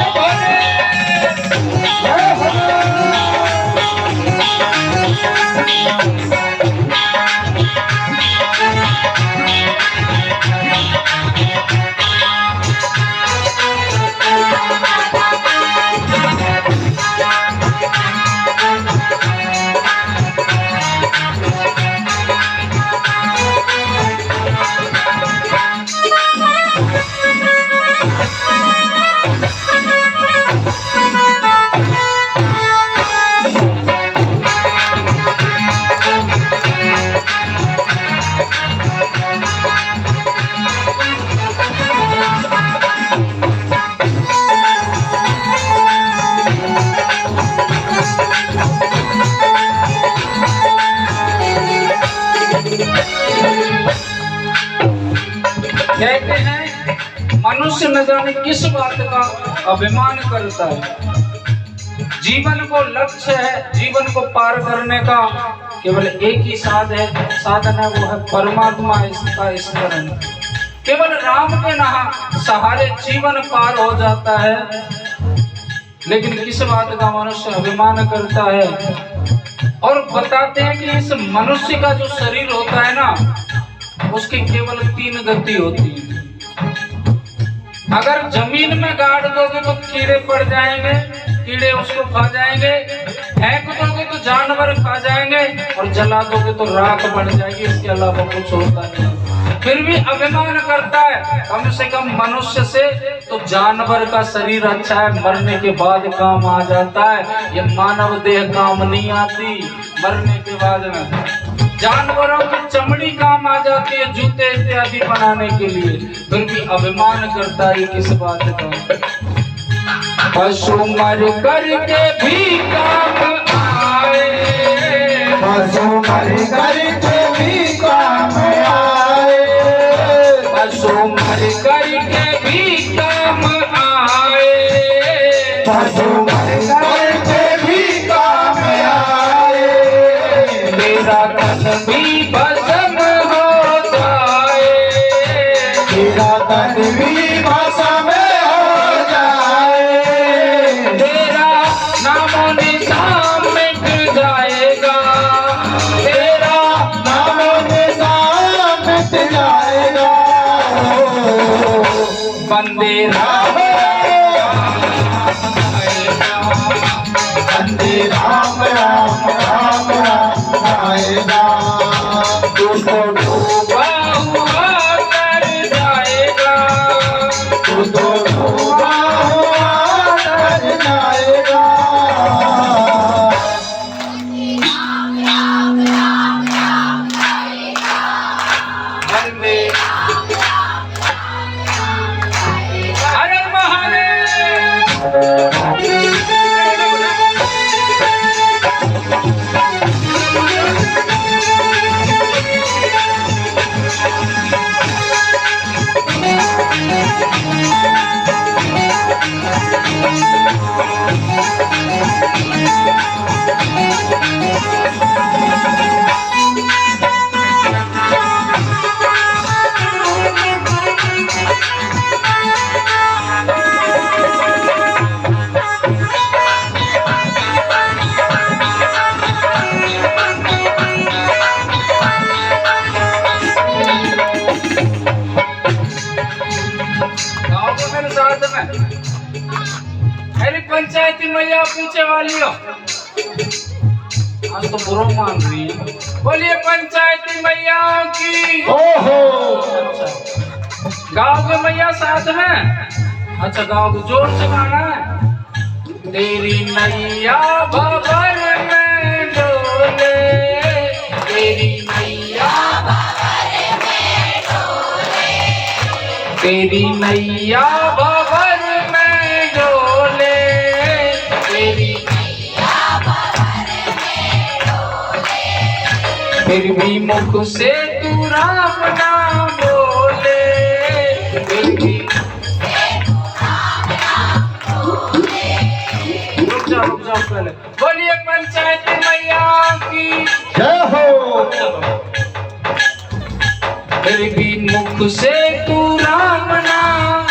कहते हैं मनुष्य न जाने किस बात का अभिमान करता है। जीवन को लक्ष्य है, जीवन को पार करने का केवल एक ही साधन है, वो है परमात्मा इसका स्मरण। केवल राम के सहारे जीवन पार हो जाता है। लेकिन किस बात का मनुष्य अभिमान करता है। और बताते हैं कि इस मनुष्य का जो शरीर होता है ना, उसकी केवल 3 गति होती है। अगर जमीन में गाड़ दोगे तो कीड़े पड़ जाएंगे, कीड़े उसको खा जाएंगे। फेंक दोगे तो जानवर खा जाएंगे, और जला दोगे तो राख बन जाएगी। इसके अलावा कुछ होता नहीं। फिर भी अभिमान करता है, कम से कम मनुष्य से तो जानवर का शरीर अच्छा है, मरने के बाद काम आ जाता है। ये मानव देह काम नहीं आती मरने के बाद में। जानवरों की चमड़ी काम आ जाती है जूते इत्यादि बनाने के लिए। फिर भी अभिमान करता है किस बात का। पशु मर करके भी काम आए, पशु मर करके भी काम आए, पशु मर करके भी काम आए, पशु मर करके भी काम आए। मेरा तन भी भस्म हो जाए, मेरा तन भी भस्म हो जाए, तेरा नामो निशान मिट जाएगा, तेरा नामो निशान मिट जाएगा। वंदे राम वंदे राम राम राम राम आएगा। तुझको डूबा हुआ कर जाएगा, तू तो डूबा हुआ डर जाएगा। वंदे हर महादेव। गाँव के मेरे साथ में मेरी पंचायती मैया पूछे वाली हो। आज तो बुरा मान रही है। बोलिए पंचायती मैया की। ओहो अच्छा गाँव के मैया साथ में। अच्छा गाँव के जोर से गाना है। तेरी नैया भंवर में डोले, तेरी नैया तेरी नैया भंवर में डोले, तेरी फिर भी मुख से तू राम नाम बोले, फिर भी रुक जाओ पहले। बोलिए पंचायत मैया की। जय हो। फिर भी मुख से तू राम नाम,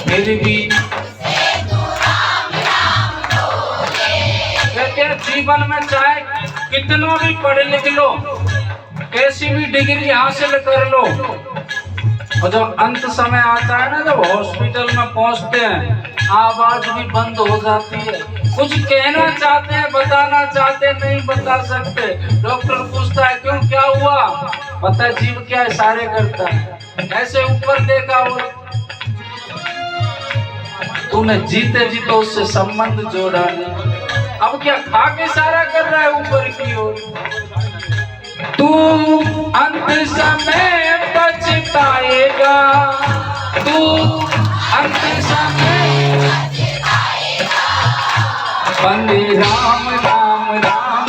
फिर भी कहते हैं जीवन में चाहे कितना भी पढ़ लिख लो, कैसी भी डिग्री हासिल कर लो, और जब अंत समय आता है ना, जब हॉस्पिटल में पहुंचते हैं, आवाज भी बंद हो जाती है, कुछ कहना चाहते हैं, बताना चाहते नहीं बता सकते। डॉक्टर पूछता है क्यों, क्या हुआ? पता है जीव क्या इशारे करता है, ऐसे ऊपर देखा और तूने जीते जी तो उससे संबंध जोड़ा नहीं, अब क्या खा के इशारा कर रहा है ऊपर की ओर। तू अंत समय पछताएगा, तू अंत समय वंदे राम राम राम,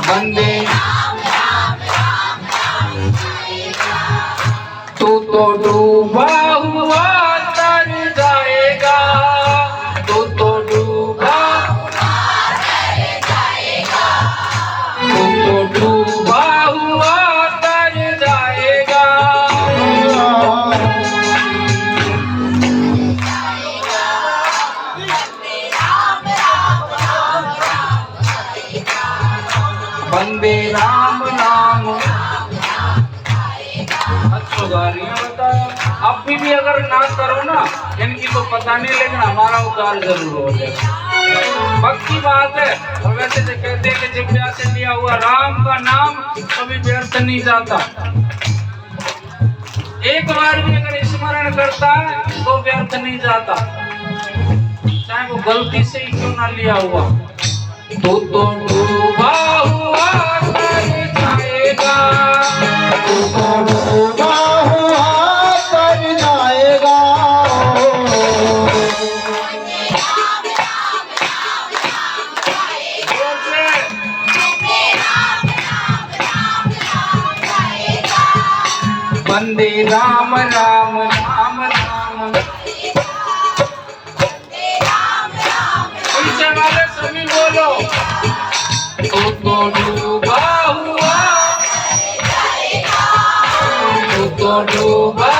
वंदे तू तो डूबा हुआ तर जाएगा, तू तो डूबा, तू तो डूबा हुआ तर जाएगा। वंदे राम नाम। अच्छा गा रही है, बताया अब भी अगर ना करो ना, इनकी तो पता नहीं, लेकिन हमारा उद्धार जरूर हो जाए। पक्की बात है। और वैसे जो कहते हैं कि जिब्या से लिया हुआ राम का नाम कभी व्यर्थ नहीं जाता, एक बार भी अगर स्मरण करता है तो व्यर्थ नहीं जाता, चाहे वो गलती से ही क्यों ना लिया हुआ। तो डूबा हुआ तर जाएगा, तो डूबा हुआ तर जाएगा। वंदे राम राम राम राम। पीछे वाले सभी बोलो। तो डूबा हुआ, तो डूबा,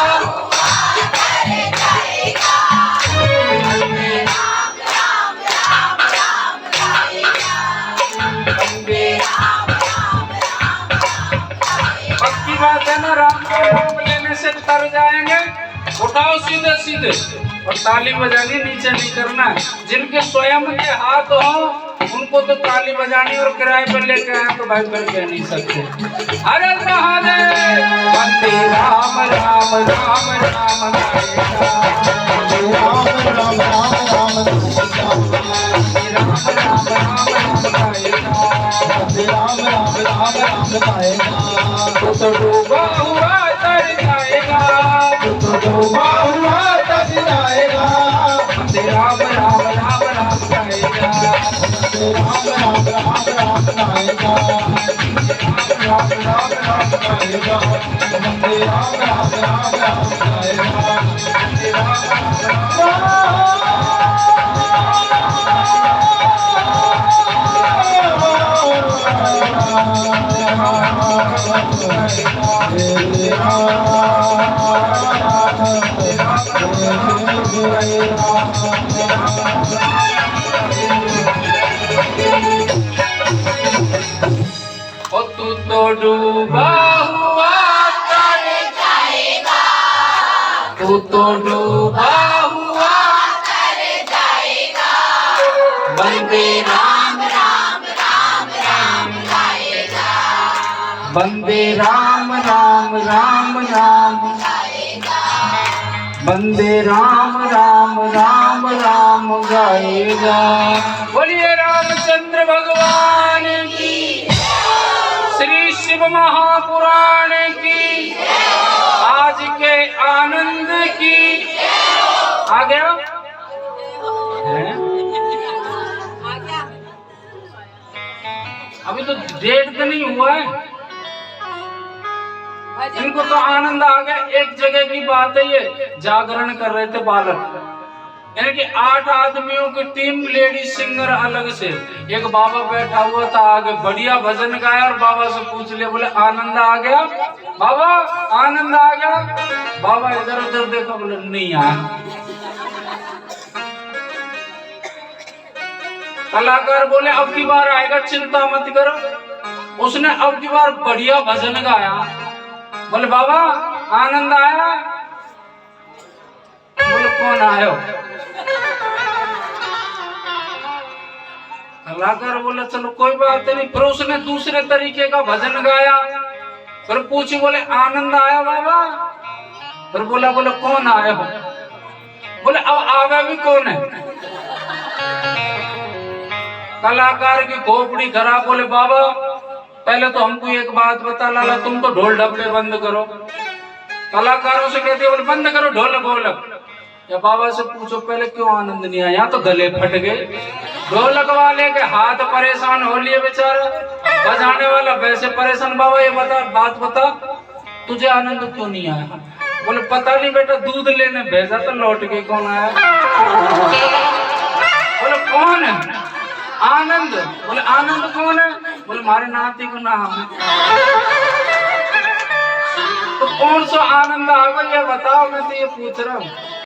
पक्की बात है ना, राम का नाम लेने से तर जाएंगे। उठाओ सीधे सीधे और ताली बजानी, नीचे नहीं करना। जिनके स्वयं के हाथ हो उनको तो ताली बजानी, और किराए पर लेके आए तो भाई कर कह नहीं सकते। अरे महादेव। वंदे राम राम राम राम गाएगा, राम राम राम राम राम राम राम राम गाएगा, राम राम राम राम गाएगा। तो डूबा हुआ तर जाएगा, तो डूबा हुआ तर जाएगा। वंदे राम राम राम राम गाएगा, राम राम राम राम गाएगा। राम राम राम गाएगा। वंदे राम राम राम राम गाएगा। वंदे राम ओ तू तो डूबा हुआ तर जाएगा, तू तो डूबा हुआ तर जाएगा। वंदे राम राम राम राम गाएगा, वंदे राम राम राम राम गाएगा, वंदे राम राम राम राम गाएगा। बोलिए रामचंद्र भगवान की, श्री शिव महापुराण की, आज के आनंद की। आ गया है? अभी तो डेट तो नहीं हुआ है, इनको तो आनंद आ गया। एक जगह की बात है, ये जागरण कर रहे थे बालक, यानी कि 8 आदमियों की टीम, लेडीज सिंगर अलग से। एक बाबा बैठा हुआ था आगे, बढ़िया भजन गाया और बाबा से पूछ लिया, बोले आनंद आ गया बाबा, आनंद आ गया? बाबा इधर उधर देखा, बोले नहीं आया। कलाकार बोले अब की बार आएगा, चिंता मत करो। उसने अब की बार बढ़िया भजन गाया, बोले बाबा आनंद आया? बोले कौन आयो? कलाकार बोला चलो कोई बात नहीं। फिर उसने दूसरे तरीके का भजन गाया, फिर पूछी, बोले आनंद आया बाबा? फिर बोला कौन आया हो? बोले अब आवे भी कौन है? कलाकार की खोपड़ी खराब। बोले बाबा पहले तो हमको एक बात बता, लाला तुम तो ढोल डब्बे बंद करो। कलाकारों से कहते बोले बंद करो ढोलक वोलक। या बाबा से पूछो पहले क्यों आनंद नहीं आया? तो गले फट गए, ढोलक वाले के हाथ परेशान हो लिए बेचारा, बजाने वाला वैसे परेशान। बाबा ये बता, बात बता, तुझे आनंद क्यों नहीं आया? बोले पता नहीं बेटा, दूध लेने भेजा तो लौट के कौन आया? बोले कौन है? आनंद। बोले आनंद कौन है? बोले हमारे नाती को नाम है। तो कौन सा आनंद आ गया ये बताओ, मैं तो ये पूछ रहा हूँ।